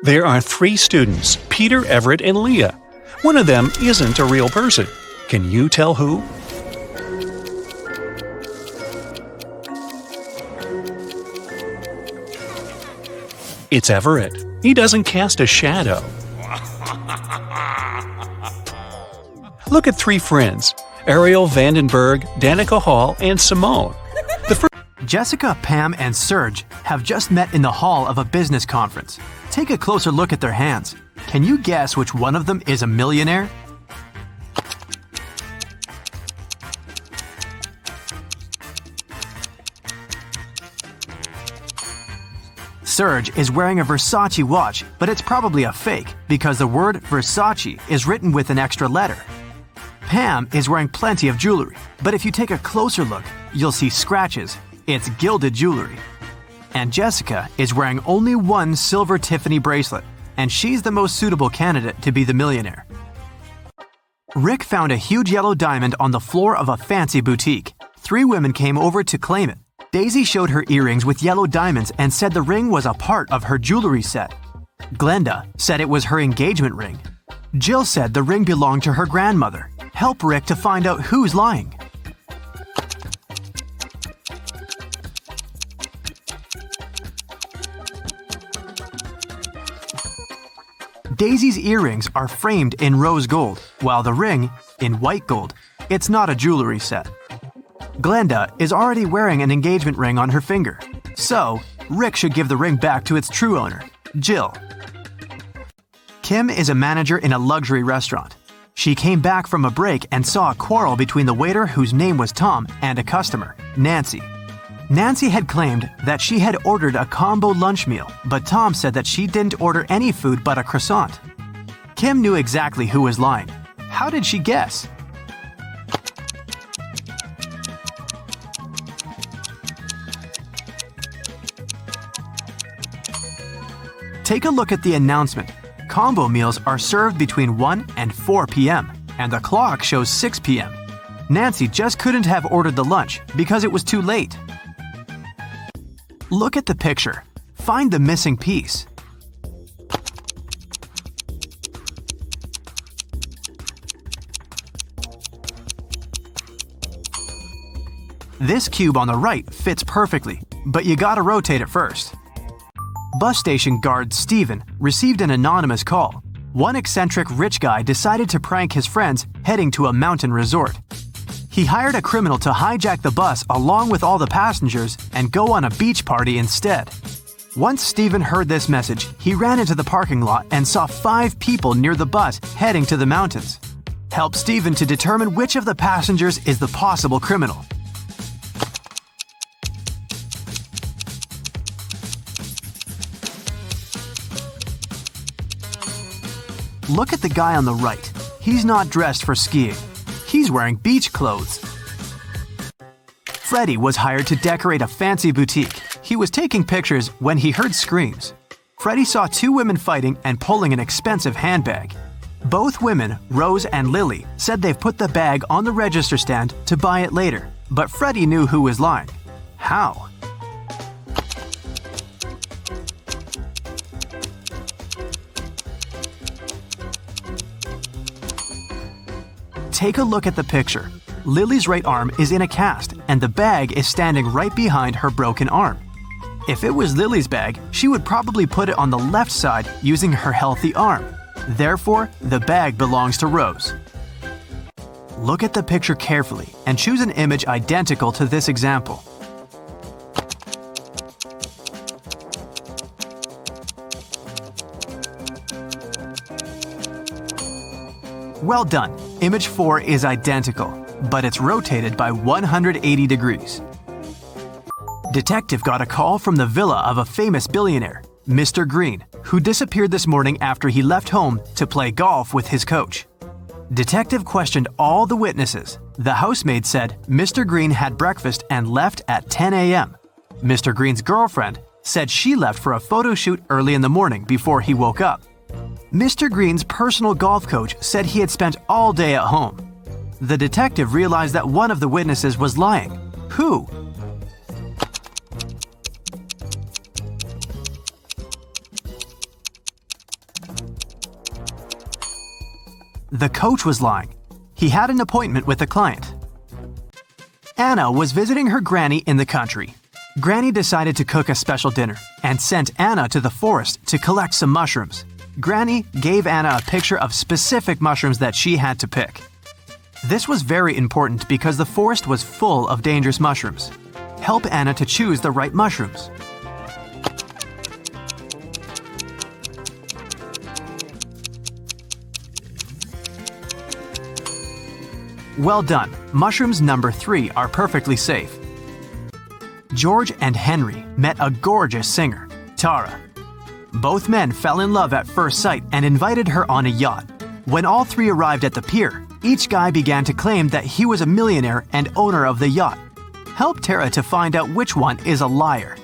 There are 3 students, Peter, Everett, and Leah. One of them isn't a real person. Can you tell who? It's Everett. He doesn't cast a shadow. Look at 3 friends, Ariel Vandenberg, Danica Hall, and Simone. Jessica, Pam, and Serge have just met in the hall of a business conference. Take a closer look at their hands. Can you guess which one of them is a millionaire? Serge is wearing a Versace watch, but it's probably a fake because the word Versace is written with an extra letter. Pam is wearing plenty of jewelry, but if you take a closer look, you'll see scratches. It's gilded jewelry. And Jessica is wearing only one silver Tiffany bracelet, and she's the most suitable candidate to be the millionaire. Rick found a huge yellow diamond on the floor of a fancy boutique. 3 women came over to claim it. Daisy showed her earrings with yellow diamonds and said the ring was a part of her jewelry set. Glenda said it was her engagement ring. Jill said the ring belonged to her grandmother. Help Rick to find out who's lying. Daisy's earrings are framed in rose gold, while the ring in white gold. It's not a jewelry set. Glenda is already wearing an engagement ring on her finger, so Rick should give the ring back to its true owner, Jill. Kim is a manager in a luxury restaurant. She came back from a break and saw a quarrel between the waiter whose name was Tom and a customer, Nancy. Nancy had claimed that she had ordered a combo lunch meal, but Tom said that she didn't order any food but a croissant. Kim knew exactly who was lying. How did she guess? Take a look at the announcement. Combo meals are served between 1 and 4 p.m., and the clock shows 6 p.m. Nancy just couldn't have ordered the lunch because it was too late. Look at the picture. Find the missing piece. This cube on the right fits perfectly, but you gotta rotate it first. Bus station guard Steven received an anonymous call. One eccentric rich guy decided to prank his friends heading to a mountain resort. He hired a criminal to hijack the bus along with all the passengers and go on a beach party instead. Once Steven heard this message, he ran into the parking lot and saw 5 people near the bus heading to the mountains. Help Steven to determine which of the passengers is the possible criminal. Look at the guy on the right. He's not dressed for skiing. He's wearing beach clothes. Freddie was hired to decorate a fancy boutique. He was taking pictures when he heard screams. Freddie saw 2 women fighting and pulling an expensive handbag. Both women, Rose and Lily, said they've put the bag on the register stand to buy it later, but Freddie knew who was lying. How? Take a look at the picture. Lily's right arm is in a cast, and the bag is standing right behind her broken arm. If it was Lily's bag, she would probably put it on the left side using her healthy arm. Therefore, the bag belongs to Rose. Look at the picture carefully and choose an image identical to this example. Well done. Image 4 is identical, but it's rotated by 180 degrees. Detective got a call from the villa of a famous billionaire, Mr. Green, who disappeared this morning after he left home to play golf with his coach. Detective questioned all the witnesses. The housemaid said Mr. Green had breakfast and left at 10 a.m. Mr. Green's girlfriend said she left for a photo shoot early in the morning before he woke up. Mr. Green's personal golf coach said he had spent all day at home. The detective realized that one of the witnesses was lying. Who? The coach was lying. He had an appointment with a client. Anna was visiting her granny in the country. Granny decided to cook a special dinner and sent Anna to the forest to collect some mushrooms. Granny gave Anna a picture of specific mushrooms that she had to pick. This was very important because the forest was full of dangerous mushrooms. Help Anna to choose the right mushrooms. Well done. Mushrooms number 3 are perfectly safe. George and Henry met a gorgeous singer, Tara. Both men fell in love at first sight and invited her on a yacht. When all 3 arrived at the pier, each guy began to claim that he was a millionaire and owner of the yacht. Help Tara to find out which one is a liar.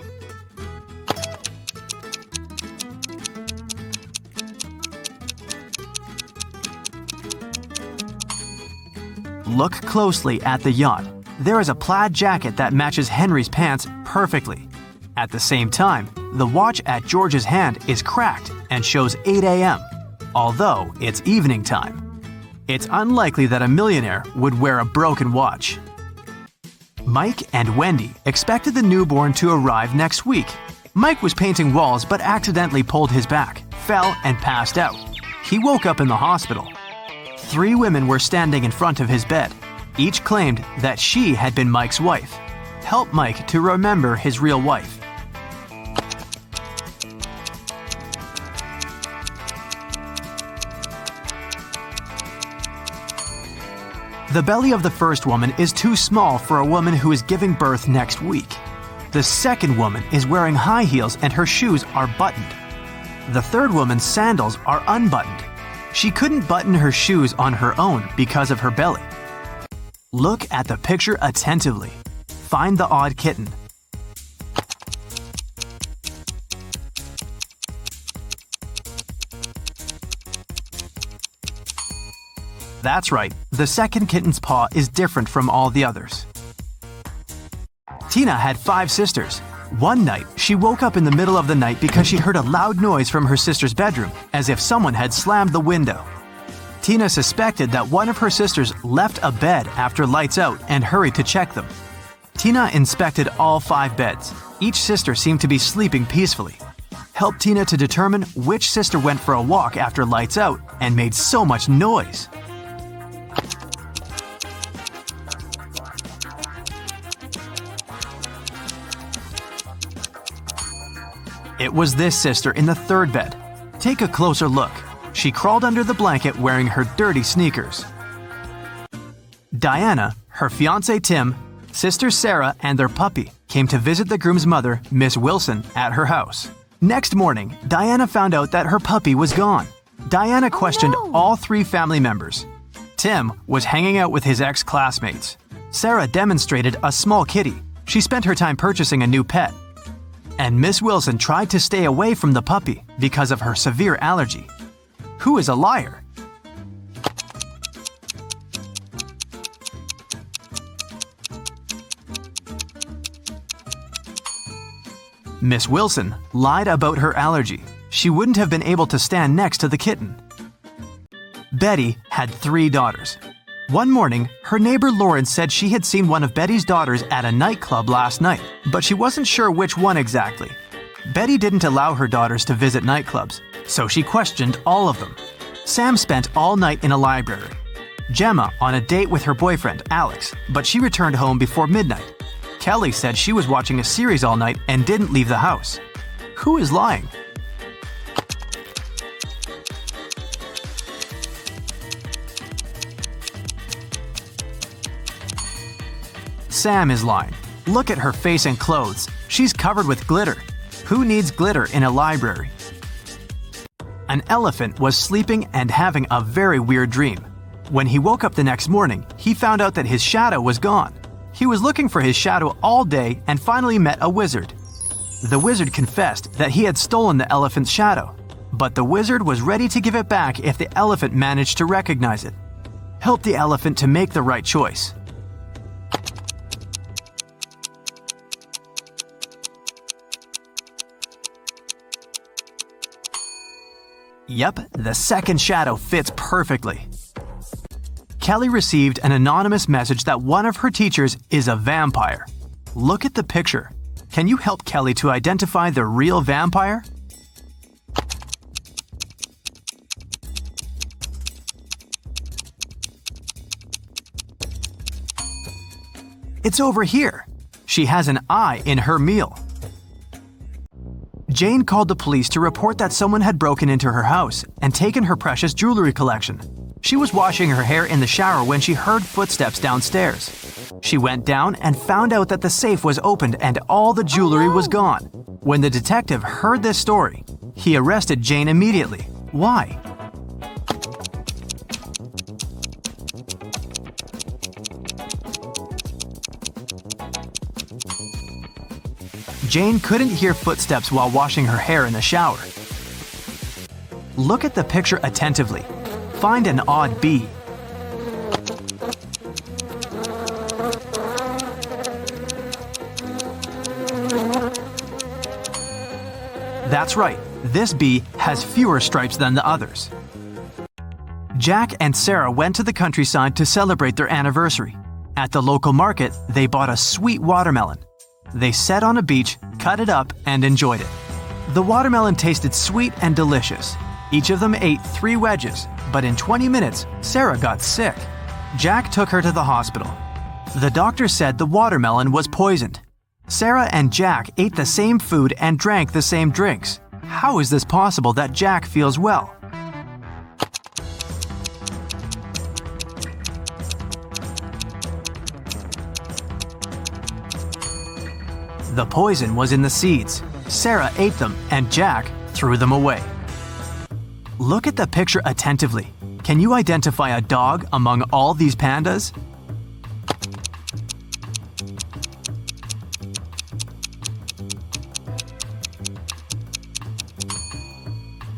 Look closely at the yacht. There is a plaid jacket that matches Henry's pants perfectly. At the same time, the watch at George's hand is cracked and shows 8 a.m., although it's evening time. It's unlikely that a millionaire would wear a broken watch. Mike and Wendy expected the newborn to arrive next week. Mike was painting walls but accidentally pulled his back, fell, and passed out. He woke up in the hospital. 3 women were standing in front of his bed. Each claimed that she had been Mike's wife. Help Mike to remember his real wife. The belly of the first woman is too small for a woman who is giving birth next week. The second woman is wearing high heels and her shoes are buttoned. The third woman's sandals are unbuttoned. She couldn't button her shoes on her own because of her belly. Look at the picture attentively. Find the odd kitten. That's right, the second kitten's paw is different from all the others. Tina had 5 sisters. One night, she woke up in the middle of the night because she heard a loud noise from her sister's bedroom, as if someone had slammed the window. Tina suspected that one of her sisters left a bed after lights out and hurried to check them. Tina inspected all 5 beds. Each sister seemed to be sleeping peacefully. Help Tina to determine which sister went for a walk after lights out and made so much noise. It was this sister in the third bed. Take a closer look. She crawled under the blanket wearing her dirty sneakers. Diana, her fiancé Tim, sister Sarah, and their puppy came to visit the groom's mother, Miss Wilson, at her house. Next morning, Diana found out that her puppy was gone. Diana questioned all 3 family members. Tim was hanging out with his ex-classmates. Sarah demonstrated a small kitty. She spent her time purchasing a new pet. And Miss Wilson tried to stay away from the puppy because of her severe allergy. Who is a liar? Miss Wilson lied about her allergy. She wouldn't have been able to stand next to the kitten. Betty had 3 daughters. One morning, her neighbor Lauren said she had seen one of Betty's daughters at a nightclub last night, but she wasn't sure which one exactly. Betty didn't allow her daughters to visit nightclubs, so she questioned all of them. Sam spent all night in a library. Gemma on a date with her boyfriend, Alex, but she returned home before midnight. Kelly said she was watching a series all night and didn't leave the house. Who is lying? Sam is lying. Look at her face and clothes. She's covered with glitter. Who needs glitter in a library? An elephant was sleeping and having a very weird dream. When he woke up the next morning, he found out that his shadow was gone. He was looking for his shadow all day and finally met a wizard. The wizard confessed that he had stolen the elephant's shadow, but the wizard was ready to give it back if the elephant managed to recognize it. Help the elephant to make the right choice. Yep, the second shadow fits perfectly. Kelly received an anonymous message that one of her teachers is a vampire. Look at the picture. Can you help Kelly to identify the real vampire? It's over here. She has an eye in her meal. Jane called the police to report that someone had broken into her house and taken her precious jewelry collection. She was washing her hair in the shower when she heard footsteps downstairs. She went down and found out that the safe was opened and all the jewelry was gone. When the detective heard this story, he arrested Jane immediately. Why? Jane couldn't hear footsteps while washing her hair in the shower. Look at the picture attentively. Find an odd bee. That's right, this bee has fewer stripes than the others. Jack and Sarah went to the countryside to celebrate their anniversary. At the local market, they bought a sweet watermelon. They sat on a beach, cut it up, and enjoyed it. The watermelon tasted sweet and delicious. Each of them ate 3 wedges, but in 20 minutes, Sarah got sick. Jack took her to the hospital. The doctor said the watermelon was poisoned. Sarah and Jack ate the same food and drank the same drinks. How is this possible that Jack feels well? The poison was in the seeds. Sarah ate them and Jack threw them away. Look at the picture attentively. Can you identify a dog among all these pandas?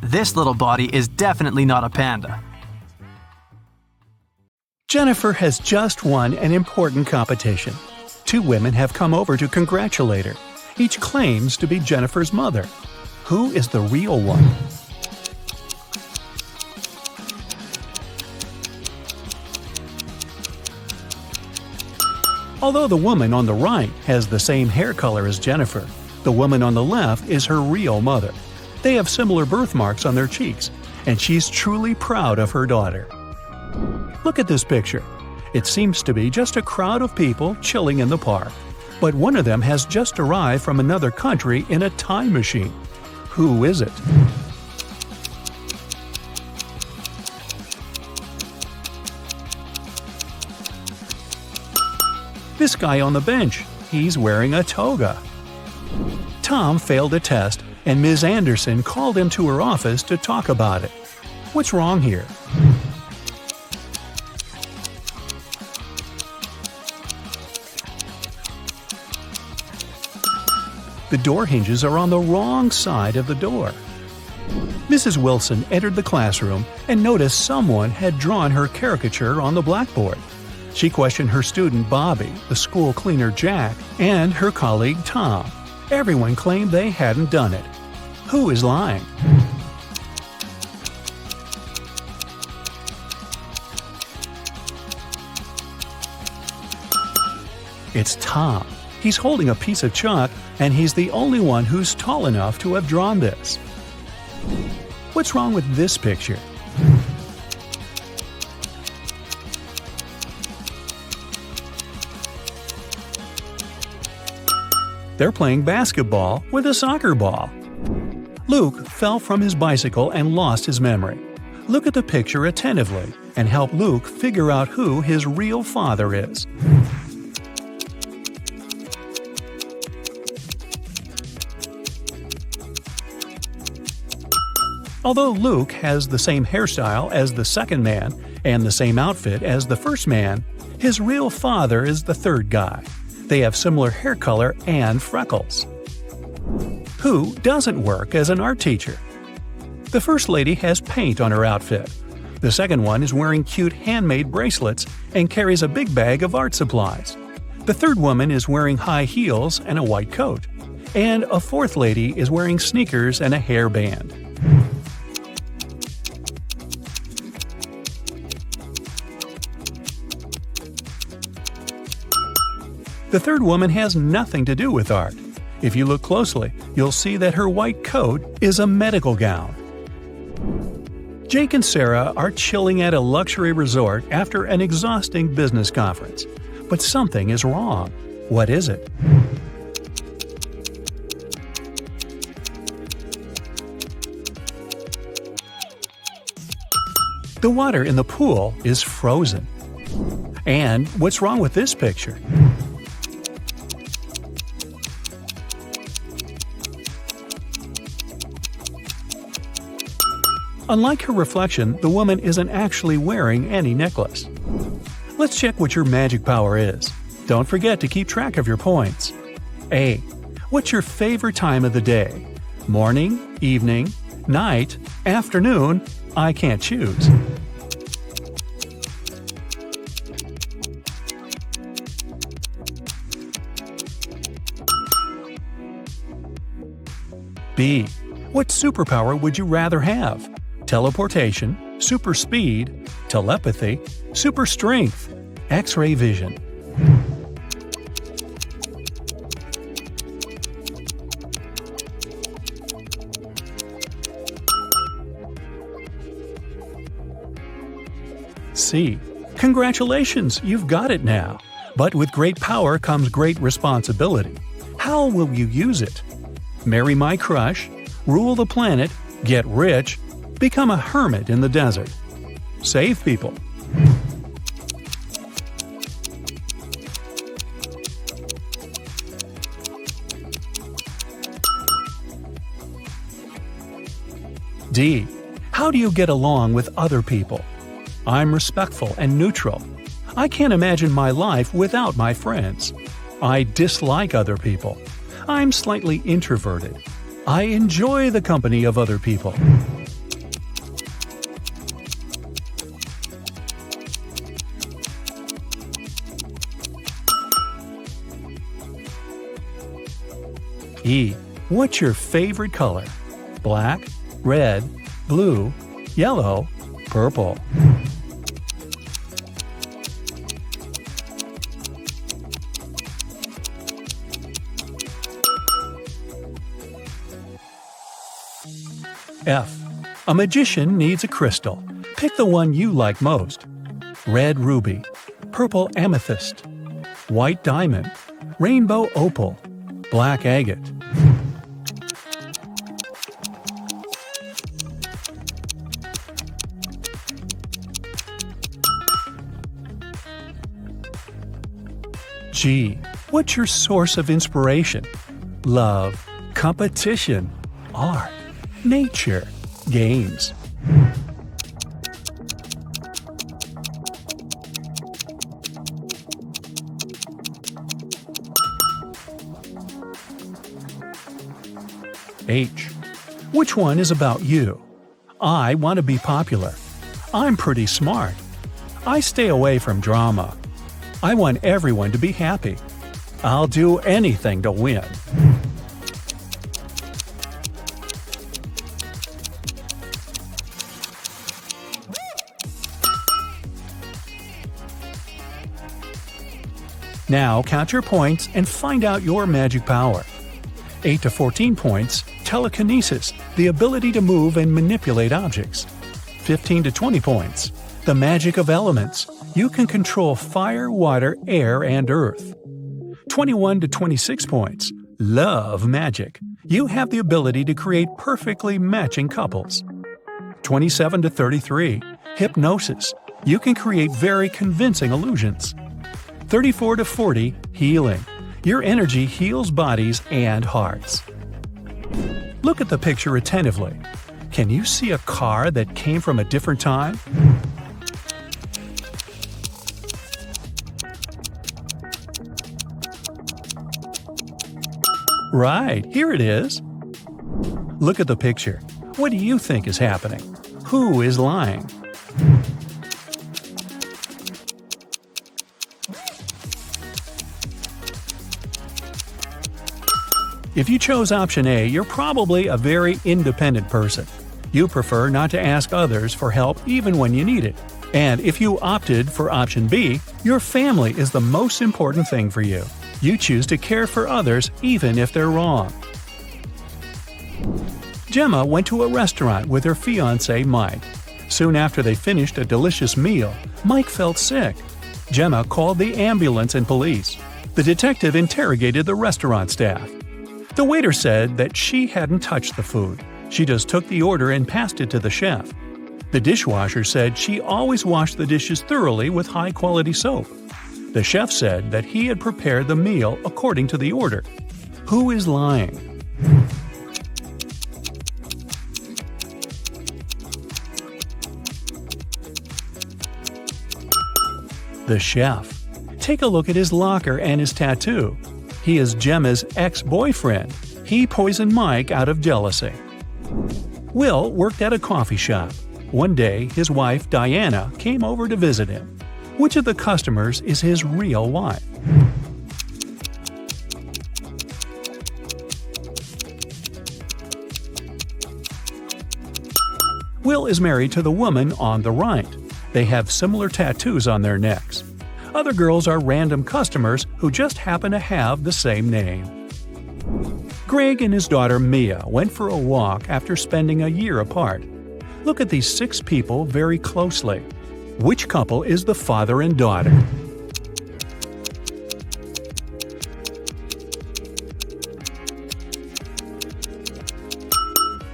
This little body is definitely not a panda. Jennifer has just won an important competition. 2 women have come over to congratulate her. Each claims to be Jennifer's mother. Who is the real one? Although the woman on the right has the same hair color as Jennifer, the woman on the left is her real mother. They have similar birthmarks on their cheeks, and she's truly proud of her daughter. Look at this picture. It seems to be just a crowd of people chilling in the park. But one of them has just arrived from another country in a time machine. Who is it? This guy on the bench. He's wearing a toga. Tom failed a test, and Ms. Anderson called him to her office to talk about it. What's wrong here? The door hinges are on the wrong side of the door. Mrs. Wilson entered the classroom and noticed someone had drawn her caricature on the blackboard. She questioned her student Bobby, the school cleaner Jack, and her colleague Tom. Everyone claimed they hadn't done it. Who is lying? It's Tom. He's holding a piece of chalk, and he's the only one who's tall enough to have drawn this. What's wrong with this picture? They're playing basketball with a soccer ball. Luke fell from his bicycle and lost his memory. Look at the picture attentively and help Luke figure out who his real father is. Although Luke has the same hairstyle as the second man and the same outfit as the first man, his real father is the third guy. They have similar hair color and freckles. Who doesn't work as an art teacher? The first lady has paint on her outfit. The second one is wearing cute handmade bracelets and carries a big bag of art supplies. The third woman is wearing high heels and a white coat. And a fourth lady is wearing sneakers and a hairband. The third woman has nothing to do with art. If you look closely, you'll see that her white coat is a medical gown. Jake and Sarah are chilling at a luxury resort after an exhausting business conference. But something is wrong. What is it? The water in the pool is frozen. And what's wrong with this picture? Unlike her reflection, the woman isn't actually wearing any necklace. Let's check what your magic power is. Don't forget to keep track of your points. A. What's your favorite time of the day? Morning, evening, night, afternoon? I can't choose. B. What superpower would you rather have? Teleportation, super speed, telepathy, super strength, X-ray vision. C. Congratulations, you've got it now. But with great power comes great responsibility. How will you use it? Marry my crush, rule the planet, get rich, become a hermit in the desert. Save people. D. How do you get along with other people? I'm respectful and neutral. I can't imagine my life without my friends. I dislike other people. I'm slightly introverted. I enjoy the company of other people. E. What's your favorite color? Black, red, blue, yellow, purple. F. A magician needs a crystal. Pick the one you like most. Red ruby, purple amethyst, white diamond, rainbow opal, black agate. G. What's your source of inspiration? Love, competition, art, nature, games. H. Which one is about you? I want to be popular. I'm pretty smart. I stay away from drama. I want everyone to be happy. I'll do anything to win. Now count your points and find out your magic power. 8 to 14 points, telekinesis, the ability to move and manipulate objects. 15 to 20 points, the magic of elements. You can control fire, water, air, and earth. 21 to 26 points, love magic. You have the ability to create perfectly matching couples. 27 to 33, hypnosis. You can create very convincing illusions. 34 to 40, healing. Your energy heals bodies and hearts. Look at the picture attentively. Can you see a car that came from a different time? Right, here it is. Look at the picture. What do you think is happening? Who is lying? If you chose option A, you're probably a very independent person. You prefer not to ask others for help even when you need it. And if you opted for option B, your family is the most important thing for you. You choose to care for others even if they're wrong. Gemma went to a restaurant with her fiancé Mike. Soon after they finished a delicious meal, Mike felt sick. Gemma called the ambulance and police. The detective interrogated the restaurant staff. The waiter said that she hadn't touched the food. She just took the order and passed it to the chef. The dishwasher said she always washed the dishes thoroughly with high-quality soap. The chef said that he had prepared the meal according to the order. Who is lying? The chef. Take a look at his locker and his tattoo. He is Gemma's ex-boyfriend. He poisoned Mike out of jealousy. Will worked at a coffee shop. One day, his wife, Diana, came over to visit him. Which of the customers is his real wife? Will is married to the woman on the right. They have similar tattoos on their necks. Other girls are random customers who just happen to have the same name. Greg and his daughter Mia went for a walk after spending a year apart. Look at these 6 people very closely. Which couple is the father and daughter?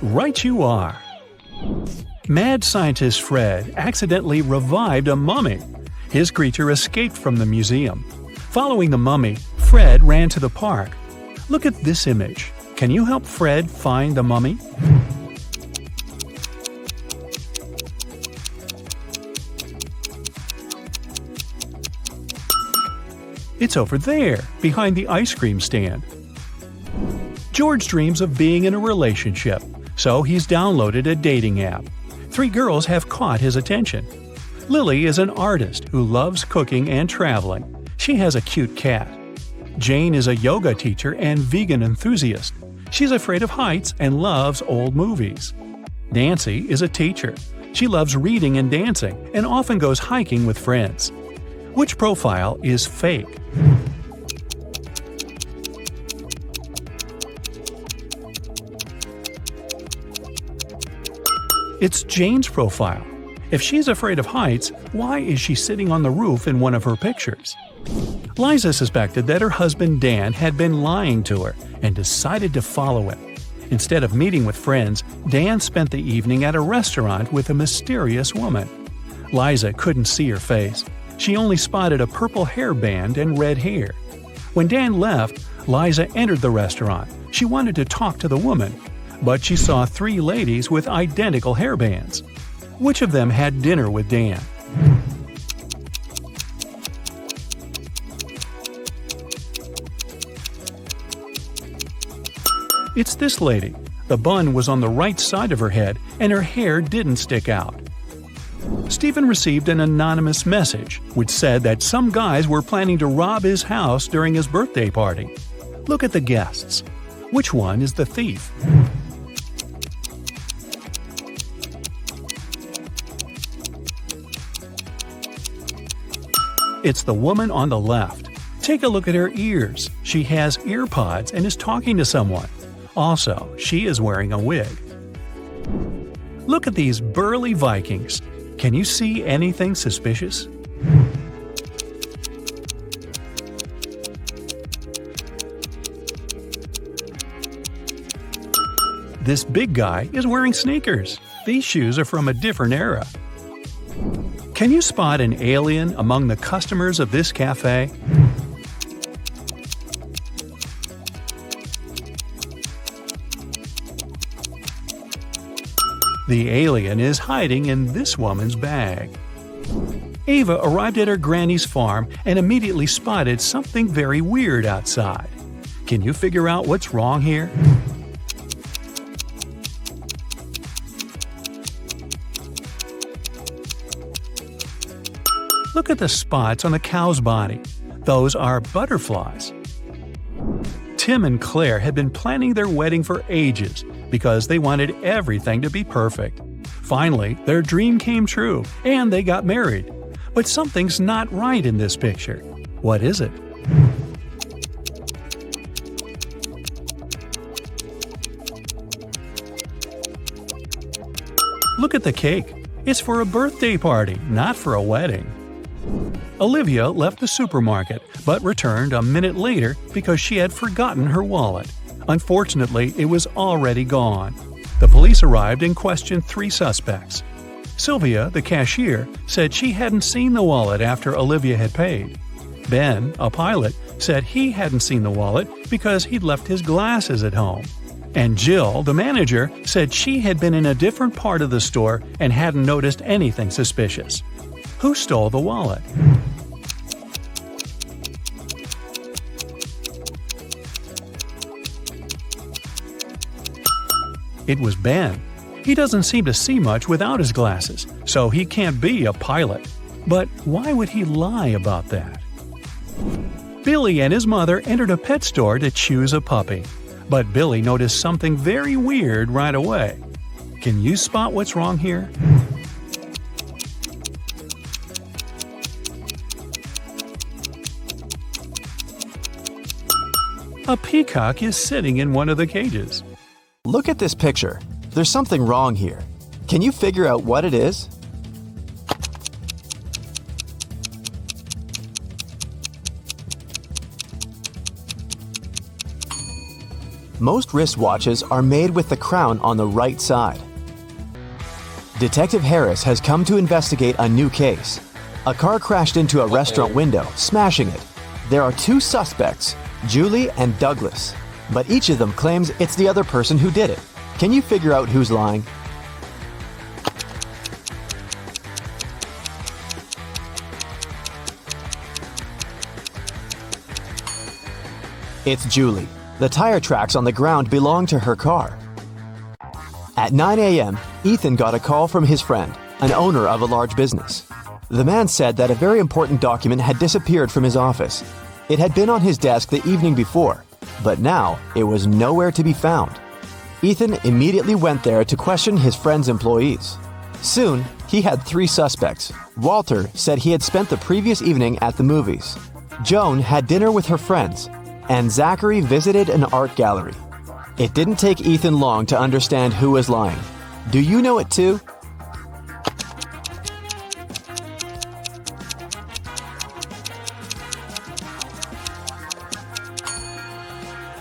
Right you are! Mad scientist Fred accidentally revived a mummy. His creature escaped from the museum. Following the mummy, Fred ran to the park. Look at this image. Can you help Fred find the mummy? It's over there, behind the ice cream stand. George dreams of being in a relationship, so he's downloaded a dating app. 3 girls have caught his attention. Lily is an artist who loves cooking and traveling. She has a cute cat. Jane is a yoga teacher and vegan enthusiast. She's afraid of heights and loves old movies. Nancy is a teacher. She loves reading and dancing and often goes hiking with friends. Which profile is fake? It's Jane's profile. If she's afraid of heights, why is she sitting on the roof in one of her pictures? Liza suspected that her husband Dan had been lying to her and decided to follow him. Instead of meeting with friends, Dan spent the evening at a restaurant with a mysterious woman. Liza couldn't see her face. She only spotted a purple hairband and red hair. When Dan left, Liza entered the restaurant. She wanted to talk to the woman, but she saw 3 ladies with identical hairbands. Which of them had dinner with Dan? It's this lady. The bun was on the right side of her head and her hair didn't stick out. Stephen received an anonymous message which said that some guys were planning to rob his house during his birthday party. Look at the guests. Which one is the thief? It's the woman on the left. Take a look at her ears. She has ear pods and is talking to someone. Also, she is wearing a wig. Look at these burly Vikings. Can you see anything suspicious? This big guy is wearing sneakers. These shoes are from a different era. Can you spot an alien among the customers of this cafe? The alien is hiding in this woman's bag. Ava arrived at her granny's farm and immediately spotted something very weird outside. Can you figure out what's wrong here? Look at the spots on the cow's body. Those are butterflies. Tim and Claire had been planning their wedding for ages because they wanted everything to be perfect. Finally, their dream came true and they got married. But something's not right in this picture. What is it? Look at the cake. It's for a birthday party, not for a wedding. Olivia left the supermarket, but returned a minute later because she had forgotten her wallet. Unfortunately, it was already gone. The police arrived and questioned 3 suspects. Sylvia, the cashier, said she hadn't seen the wallet after Olivia had paid. Ben, a pilot, said he hadn't seen the wallet because he'd left his glasses at home. And Jill, the manager, said she had been in a different part of the store and hadn't noticed anything suspicious. Who stole the wallet? It was Ben. He doesn't seem to see much without his glasses, so he can't be a pilot. But why would he lie about that? Billy and his mother entered a pet store to choose a puppy. But Billy noticed something very weird right away. Can you spot what's wrong here? A peacock is sitting in one of the cages. Look at this picture. There's something wrong here. Can you figure out what it is? Most wristwatches are made with the crown on the right side. Detective Harris has come to investigate a new case. A car crashed into a restaurant window, smashing it. There are 2 suspects, Julie and Douglas, but each of them claims it's the other person who did it. Can you figure out who's lying? It's Julie. The tire tracks on the ground belong to her car. At 9 a.m., Ethan got a call from his friend, an owner of a large business. The man said that a very important document had disappeared from his office. It had been on his desk the evening before, but now it was nowhere to be found. Ethan immediately went there to question his friend's employees. Soon, he had 3 suspects. Walter said he had spent the previous evening at the movies. Joan had dinner with her friends, and Zachary visited an art gallery. It didn't take Ethan long to understand who was lying. Do you know it too?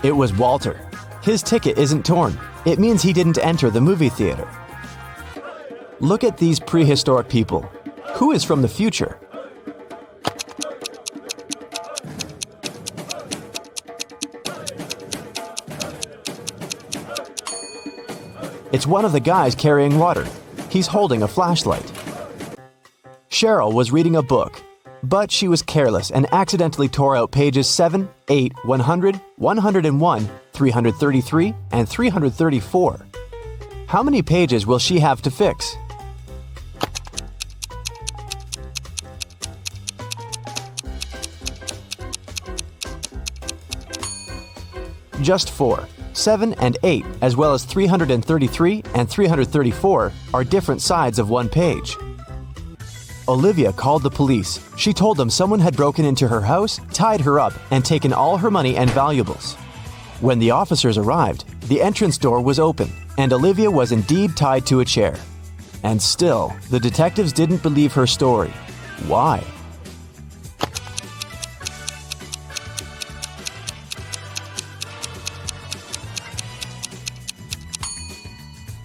It was Walter. His ticket isn't torn. It means he didn't enter the movie theater. Look at these prehistoric people. Who is from the future? It's one of the guys carrying water. He's holding a flashlight. Cheryl was reading a book, but she was careless and accidentally tore out pages 7, 8, 100, 101, 333, and 334. How many pages will she have to fix? Just 4. 7 and 8, as well as 333 and 334, are different sides of one page. Olivia called the police. She told them someone had broken into her house, tied her up, and taken all her money and valuables. When the officers arrived, the entrance door was open, and Olivia was indeed tied to a chair. And still, the detectives didn't believe her story. Why?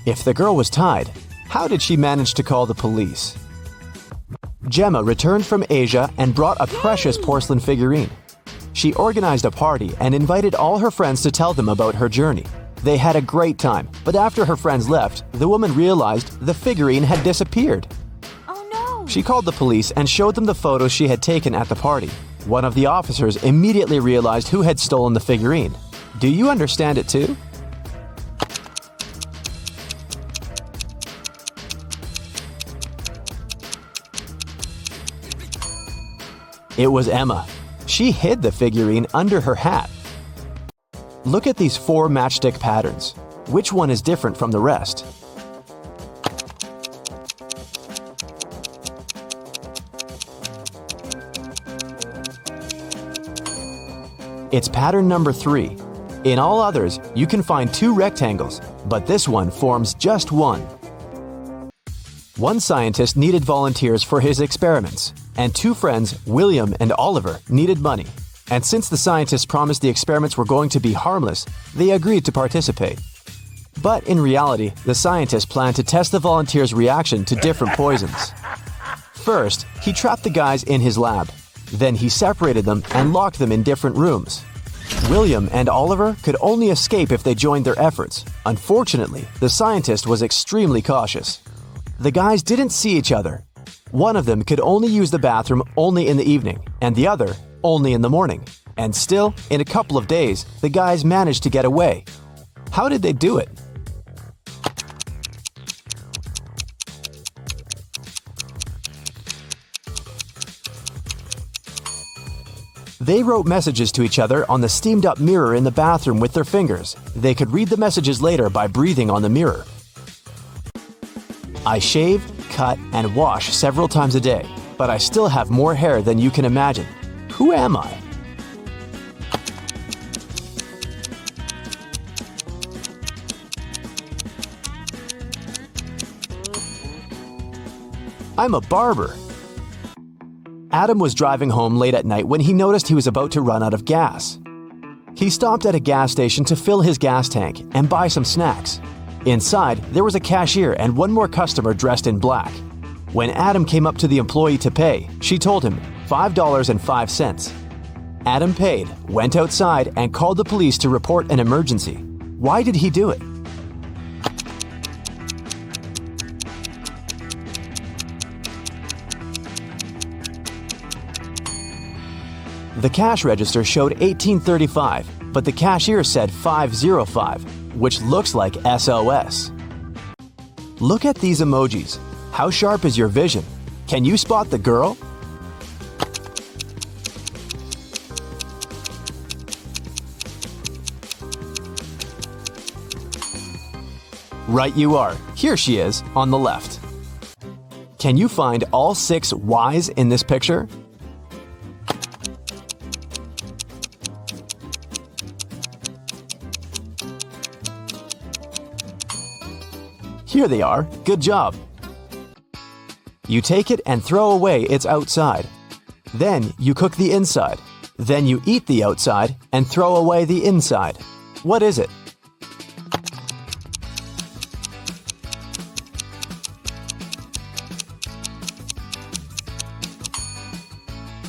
If the girl was tied, how did she manage to call the police? Gemma returned from Asia and brought a precious porcelain figurine. She organized a party and invited all her friends to tell them about her journey. They had a great time, but after her friends left, the woman realized the figurine had disappeared. Oh no! She called the police and showed them the photos she had taken at the party. One of the officers immediately realized who had stolen the figurine. Do you understand it too? It was Emma. She hid the figurine under her hat. Look at these 4 matchstick patterns. Which one is different from the rest? It's pattern number 3. In all others, you can find 2 rectangles, but this one forms just one. One scientist needed volunteers for his experiments, and two friends, William and Oliver, needed money. And since the scientists promised the experiments were going to be harmless, they agreed to participate. But in reality, the scientist planned to test the volunteers' reaction to different poisons. First, he trapped the guys in his lab. Then he separated them and locked them in different rooms. William and Oliver could only escape if they joined their efforts. Unfortunately, the scientist was extremely cautious. The guys didn't see each other. One of them could only use the bathroom only in the evening, and the other only in the morning. And still, in a couple of days, the guys managed to get away. How did they do it? They wrote messages to each other on the steamed-up mirror in the bathroom with their fingers. They could read the messages later by breathing on the mirror. I shave, cut, and wash several times a day, but I still have more hair than you can imagine. Who am I? I'm a barber. Adam was driving home late at night when he noticed he was about to run out of gas. He stopped at a gas station to fill his gas tank and buy some snacks. Inside, there was a cashier and one more customer dressed in black. When Adam came up to the employee to pay, she told him $5.05. Adam paid, went outside, and called the police to report an emergency. Why did he do it? The cash register showed 1835, but the cashier said 505, which looks like SOS. Look at these emojis. How sharp is your vision? Can you spot the girl? Right you are. Here she is, on the left. Can you find all 6 Ys in this picture? Here they are. Good job. You take it and throw away its outside. Then you cook the inside. Then you eat the outside and throw away the inside. What is it?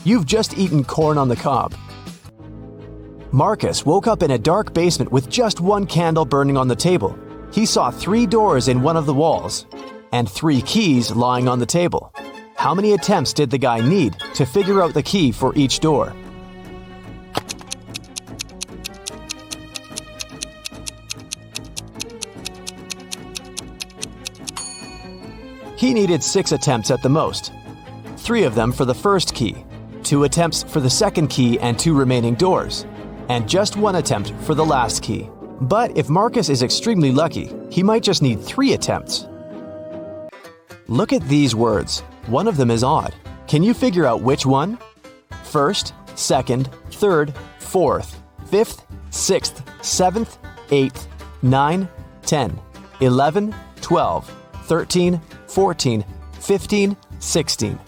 You've just eaten corn on the cob. Marcus woke up in a dark basement with just one candle burning on the table. He saw 3 doors in one of the walls and 3 keys lying on the table. How many attempts did the guy need to figure out the key for each door? He needed 6 attempts at the most. 3 of them for the first key, 2 attempts for the second key and 2 remaining doors, and just 1 attempt for the last key. But if Marcus is extremely lucky, he might just need 3 attempts. Look at these words. One of them is odd. Can you figure out which one? First, second, third, fourth, fifth, sixth, 7th, 8th, 9, 10, 11, 12, 13, 14, 15, 16.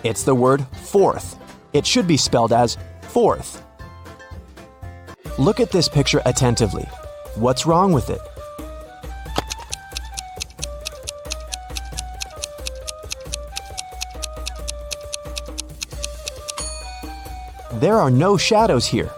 It's the word fourth. It should be spelled as fourth. Look at this picture attentively. What's wrong with it? There are no shadows here.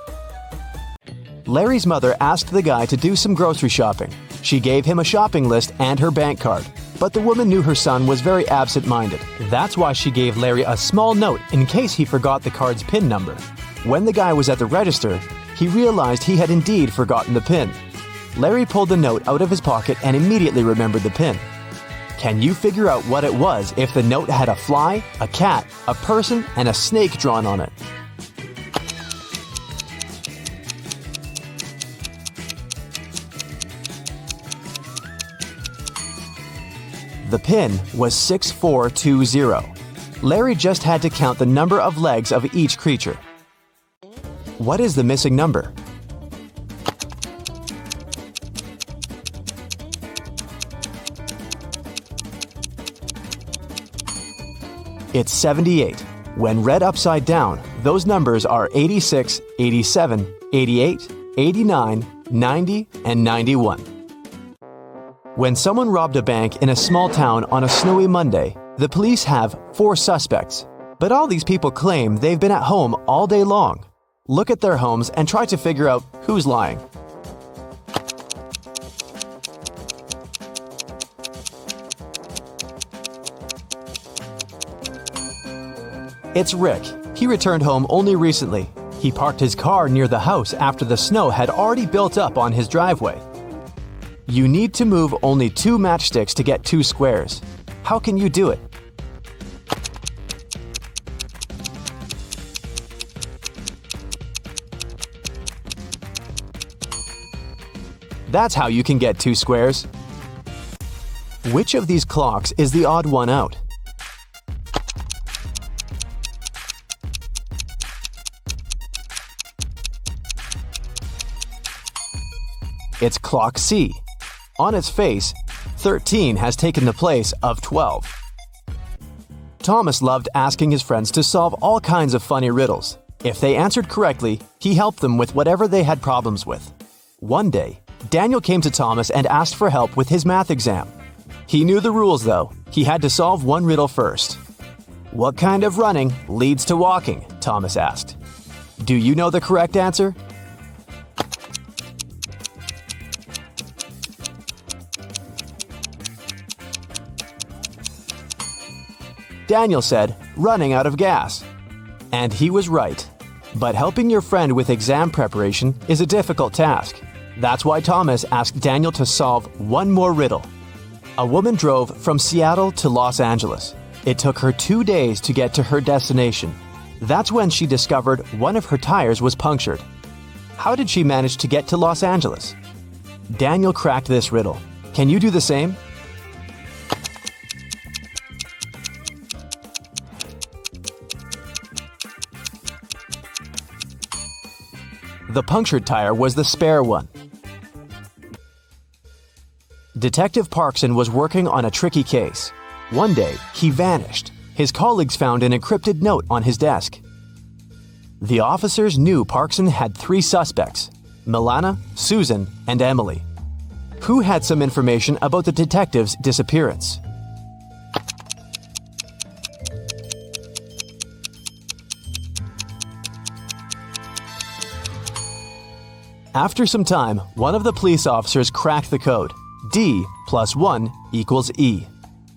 Larry's mother asked the guy to do some grocery shopping. She gave him a shopping list and her bank card. But the woman knew her son was very absent-minded. That's why she gave Larry a small note in case he forgot the card's PIN number. When the guy was at the register, he realized he had indeed forgotten the PIN. Larry pulled the note out of his pocket and immediately remembered the PIN. Can you figure out what it was if the note had a fly, a cat, a person, and a snake drawn on it? The PIN was 6420. Larry just had to count the number of legs of each creature. What is the missing number? It's 78. When read upside down, those numbers are 86, 87, 88, 89, 90, and 91. When someone robbed a bank in a small town on a snowy Monday, the police have 4 suspects. But all these people claim they've been at home all day long. Look at their homes and try to figure out who's lying. It's Rick. He returned home only recently. He parked his car near the house after the snow had already built up on his driveway. You need to move only 2 matchsticks to get 2 squares. How can you do it? That's how you can get 2 squares. Which of these clocks is the odd one out? It's clock C. On its face, 13 has taken the place of 12. Thomas loved asking his friends to solve all kinds of funny riddles. If they answered correctly, he helped them with whatever they had problems with. One day, Daniel came to Thomas and asked for help with his math exam. He knew the rules, though. He had to solve one riddle first. "What kind of running leads to walking?" Thomas asked. Do you know the correct answer? Daniel said, "Running out of gas." And he was right. But helping your friend with exam preparation is a difficult task. That's why Thomas asked Daniel to solve one more riddle. A woman drove from Seattle to Los Angeles. It took her 2 days to get to her destination. That's when she discovered one of her tires was punctured. How did she manage to get to Los Angeles? Daniel cracked this riddle. Can you do the same? The punctured tire was the spare one. Detective Parkson was working on a tricky case. One day, he vanished. His colleagues found an encrypted note on his desk. The officers knew Parkson had 3 suspects: Milana, Susan, and Emily. Who had some information about the detective's disappearance? After some time, one of the police officers cracked the code. D plus 1 equals E.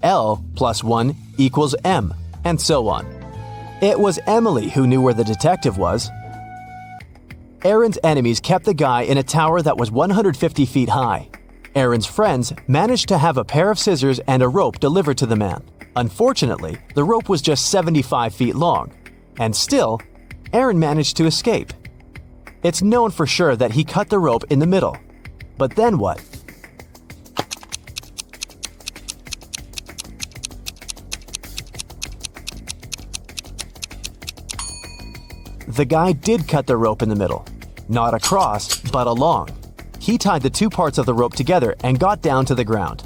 L plus 1 equals M, and so on. It was Emily who knew where the detective was. Aaron's enemies kept the guy in a tower that was 150 feet high. Aaron's friends managed to have a pair of scissors and a rope delivered to the man. Unfortunately, the rope was just 75 feet long. And still, Aaron managed to escape. It's known for sure that he cut the rope in the middle. But then what? The guy did cut the rope in the middle. Not across, but along. He tied the 2 parts of the rope together and got down to the ground.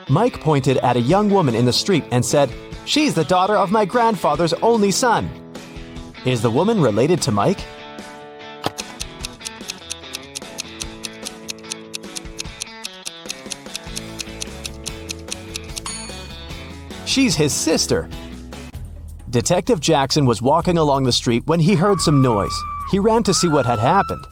Mike pointed at a young woman in the street and said, "She's the daughter of my grandfather's only son." Is the woman related to Mike? She's his sister. Detective Jackson was walking along the street when he heard some noise. He ran to see what had happened.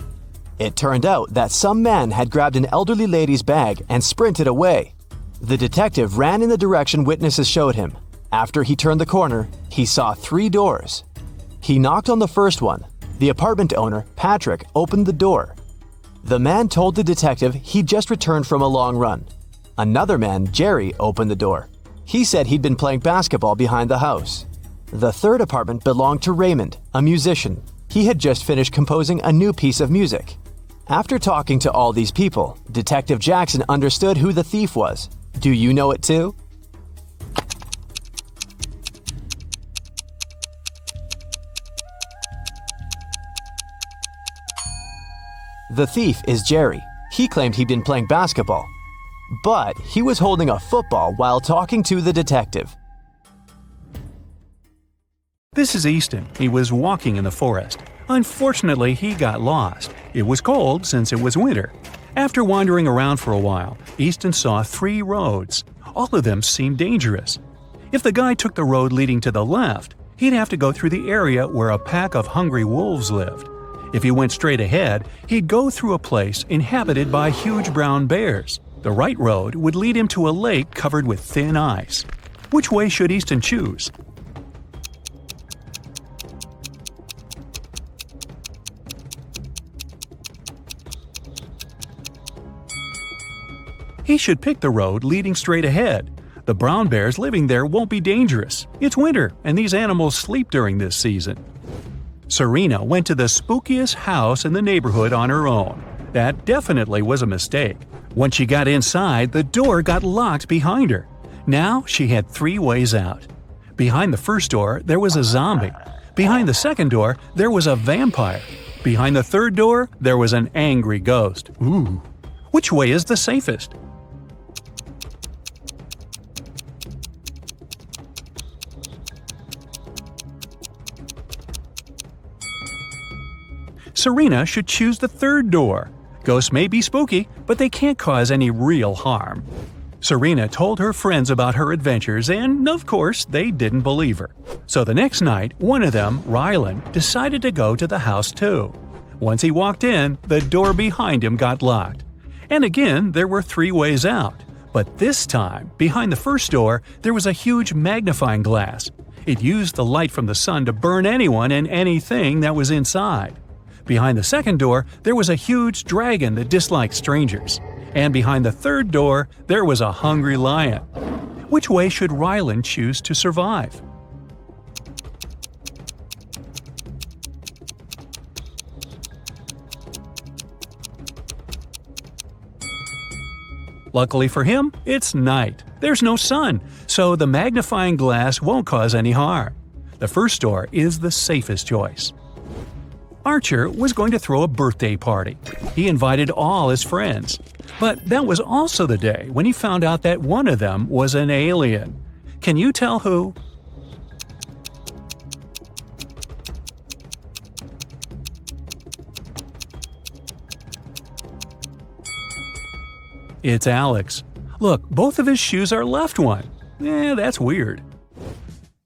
It turned out that some man had grabbed an elderly lady's bag and sprinted away. The detective ran in the direction witnesses showed him. After he turned the corner, he saw 3 doors. He knocked on the first one. The apartment owner, Patrick, opened the door. The man told the detective he'd just returned from a long run. Another man, Jerry, opened the door. He said he'd been playing basketball behind the house. The third apartment belonged to Raymond, a musician. He had just finished composing a new piece of music. After talking to all these people, Detective Jackson understood who the thief was. Do you know it too? The thief is Jerry. He claimed he'd been playing basketball, but he was holding a football while talking to the detective. This is Easton. He was walking in the forest. Unfortunately, he got lost. It was cold since it was winter. After wandering around for a while, Easton saw 3 roads. All of them seemed dangerous. If the guy took the road leading to the left, he'd have to go through the area where a pack of hungry wolves lived. If he went straight ahead, he'd go through a place inhabited by huge brown bears. The right road would lead him to a lake covered with thin ice. Which way should Easton choose? He should pick the road leading straight ahead. The brown bears living there won't be dangerous. It's winter, and these animals sleep during this season. Serena went to the spookiest house in the neighborhood on her own. That definitely was a mistake. Once she got inside, the door got locked behind her. Now she had 3 ways out. Behind the first door, there was a zombie. Behind the second door, there was a vampire. Behind the third door, there was an angry ghost. Ooh. Which way is the safest? Serena should choose the third door. Ghosts may be spooky, but they can't cause any real harm. Serena told her friends about her adventures and, of course, they didn't believe her. So the next night, one of them, Rylan, decided to go to the house too. Once he walked in, the door behind him got locked. And again, there were 3 ways out. But this time, behind the first door, there was a huge magnifying glass. It used the light from the sun to burn anyone and anything that was inside. Behind the second door, there was a huge dragon that disliked strangers. And behind the third door, there was a hungry lion. Which way should Rylan choose to survive? Luckily for him, it's night. There's no sun, so the magnifying glass won't cause any harm. The first door is the safest choice. Archer was going to throw a birthday party. He invited all his friends. But that was also the day when he found out that one of them was an alien. Can you tell who? It's Alex. Look, both of his shoes are left one. That's weird.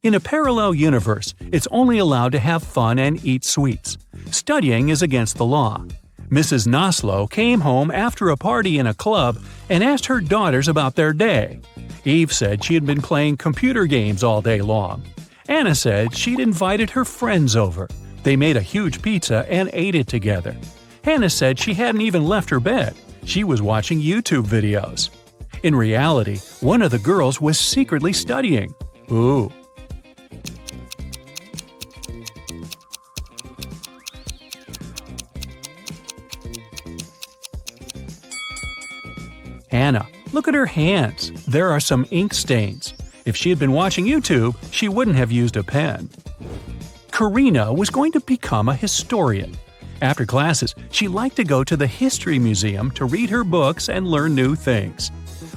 In a parallel universe, it's only allowed to have fun and eat sweets. Studying is against the law. Mrs. Noslow came home after a party in a club and asked her daughters about their day. Eve said she had been playing computer games all day long. Anna said she'd invited her friends over. They made a huge pizza and ate it together. Hannah said she hadn't even left her bed. She was watching YouTube videos. In reality, one of the girls was secretly studying. Ooh. Hannah, look at her hands. There are some ink stains. If she had been watching YouTube, she wouldn't have used a pen. Karina was going to become a historian. After classes, she liked to go to the History Museum to read her books and learn new things.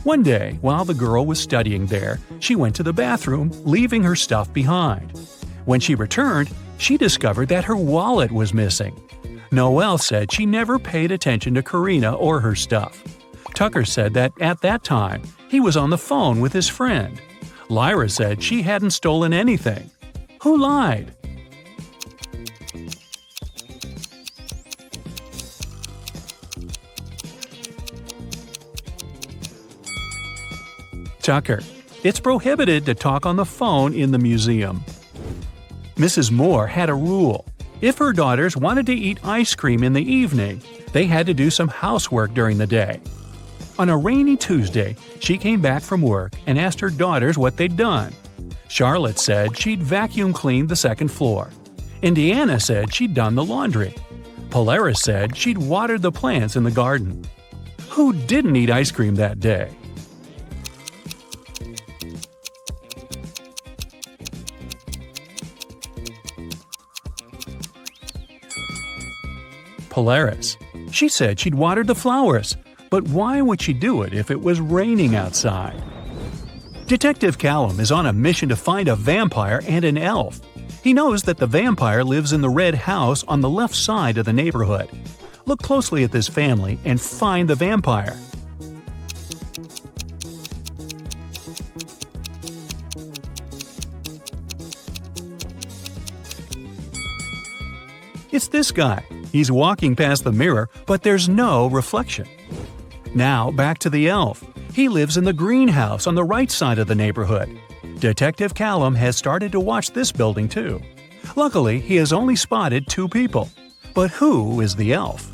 One day, while the girl was studying there, she went to the bathroom, leaving her stuff behind. When she returned, she discovered that her wallet was missing. Noelle said she never paid attention to Karina or her stuff. Tucker said that at that time, he was on the phone with his friend. Lyra said she hadn't stolen anything. Who lied? Tucker. It's prohibited to talk on the phone in the museum. Mrs. Moore had a rule. If her daughters wanted to eat ice cream in the evening, they had to do some housework during the day. On a rainy Tuesday, she came back from work and asked her daughters what they'd done. Charlotte said she'd vacuum cleaned the second floor. Indiana said she'd done the laundry. Polaris said she'd watered the plants in the garden. Who didn't eat ice cream that day? Polaris. She said she'd watered the flowers, but why would she do it if it was raining outside? Detective Callum is on a mission to find a vampire and an elf. He knows that the vampire lives in the red house on the left side of the neighborhood. Look closely at this family and find the vampire. It's this guy. He's walking past the mirror, but there's no reflection. Now back to the elf. He lives in the greenhouse on the right side of the neighborhood. Detective Callum has started to watch this building too. Luckily, he has only spotted 2 people. But who is the elf?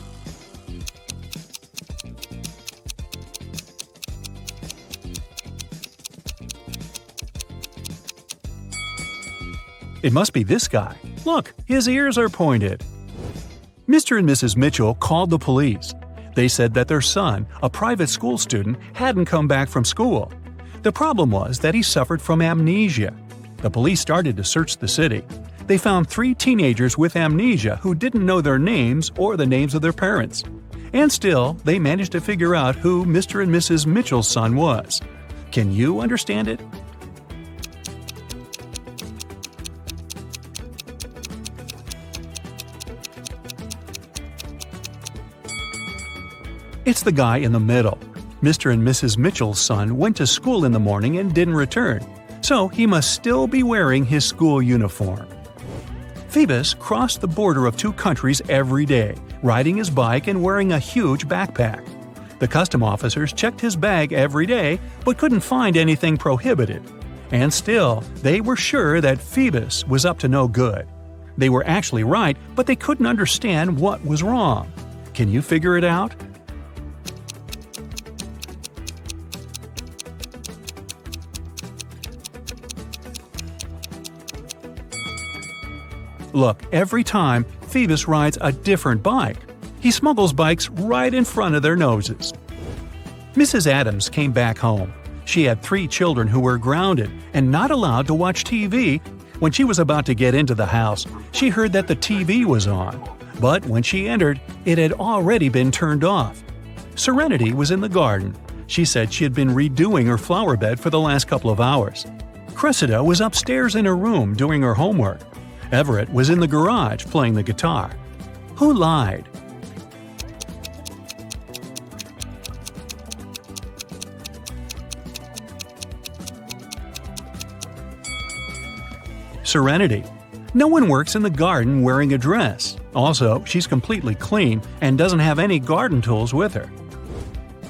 It must be this guy. Look, his ears are pointed. Mr. and Mrs. Mitchell called the police. They said that their son, a private school student, hadn't come back from school. The problem was that he suffered from amnesia. The police started to search the city. They found 3 teenagers with amnesia who didn't know their names or the names of their parents. And still, they managed to figure out who Mr. and Mrs. Mitchell's son was. Can you understand it? It's the guy in the middle. Mr. and Mrs. Mitchell's son went to school in the morning and didn't return, so he must still be wearing his school uniform. Phoebus crossed the border of 2 countries every day, riding his bike and wearing a huge backpack. The custom officers checked his bag every day but couldn't find anything prohibited. And still, they were sure that Phoebus was up to no good. They were actually right, but they couldn't understand what was wrong. Can you figure it out? Look, every time, Phoebus rides a different bike. He smuggles bikes right in front of their noses. Mrs. Adams came back home. She had 3 children who were grounded and not allowed to watch TV. When she was about to get into the house, she heard that the TV was on. But when she entered, it had already been turned off. Serenity was in the garden. She said she had been redoing her flower bed for the last couple of hours. Cressida was upstairs in her room doing her homework. Everett was in the garage playing the guitar. Who lied? Serenity. No one works in the garden wearing a dress. Also, she's completely clean and doesn't have any garden tools with her.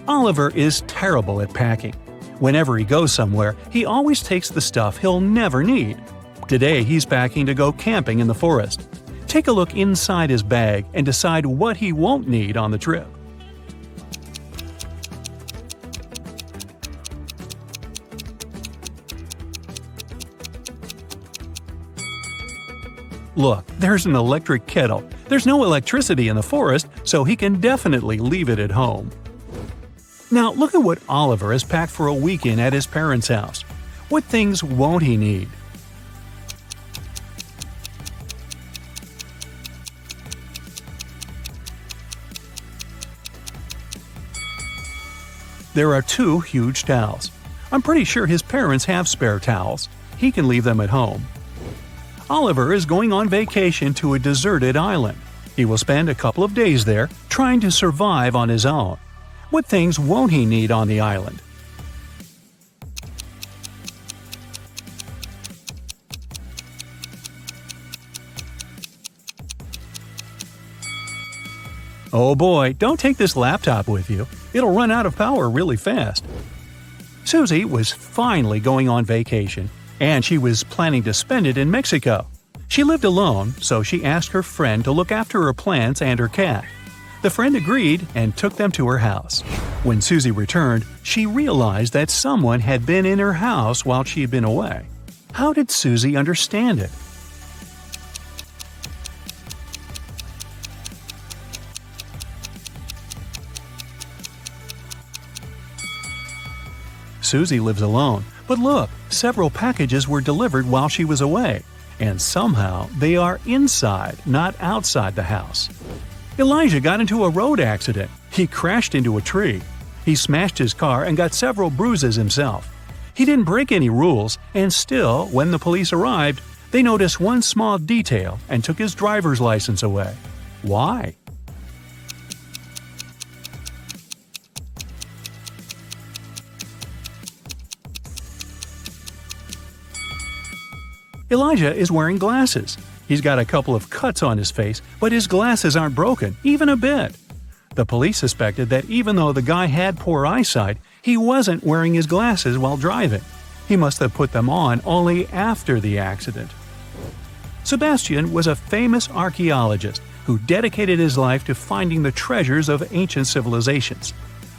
Oliver is terrible at packing. Whenever he goes somewhere, he always takes the stuff he'll never need. Today, he's packing to go camping in the forest. Take a look inside his bag and decide what he won't need on the trip. Look, there's an electric kettle. There's no electricity in the forest, so he can definitely leave it at home. Now, look at what Oliver has packed for a weekend at his parents' house. What things won't he need? There are 2 huge towels. I'm pretty sure his parents have spare towels. He can leave them at home. Oliver is going on vacation to a deserted island. He will spend a couple of days there, trying to survive on his own. What things won't he need on the island? Oh boy, don't take this laptop with you. It'll run out of power really fast. Susie was finally going on vacation, and she was planning to spend it in Mexico. She lived alone, so she asked her friend to look after her plants and her cat. The friend agreed and took them to her house. When Susie returned, she realized that someone had been in her house while she had been away. How did Susie understand it? Susie lives alone, but look, several packages were delivered while she was away, and somehow they are inside, not outside the house. Elijah got into a road accident. He crashed into a tree. He smashed his car and got several bruises himself. He didn't break any rules, and still, when the police arrived, they noticed one small detail and took his driver's license away. Why? Elijah is wearing glasses. He's got a couple of cuts on his face, but his glasses aren't broken, even a bit. The police suspected that even though the guy had poor eyesight, he wasn't wearing his glasses while driving. He must have put them on only after the accident. Sebastian was a famous archaeologist who dedicated his life to finding the treasures of ancient civilizations.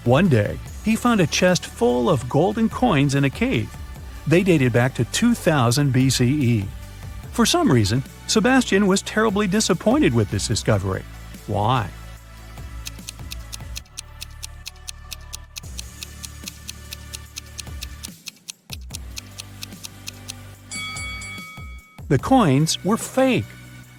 One day, he found a chest full of golden coins in a cave. They dated back to 2000 BCE. For some reason, Sebastian was terribly disappointed with this discovery. Why? The coins were fake.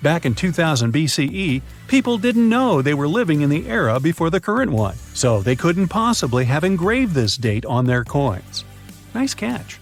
Back in 2000 BCE, people didn't know they were living in the era before the current one, so they couldn't possibly have engraved this date on their coins. Nice catch.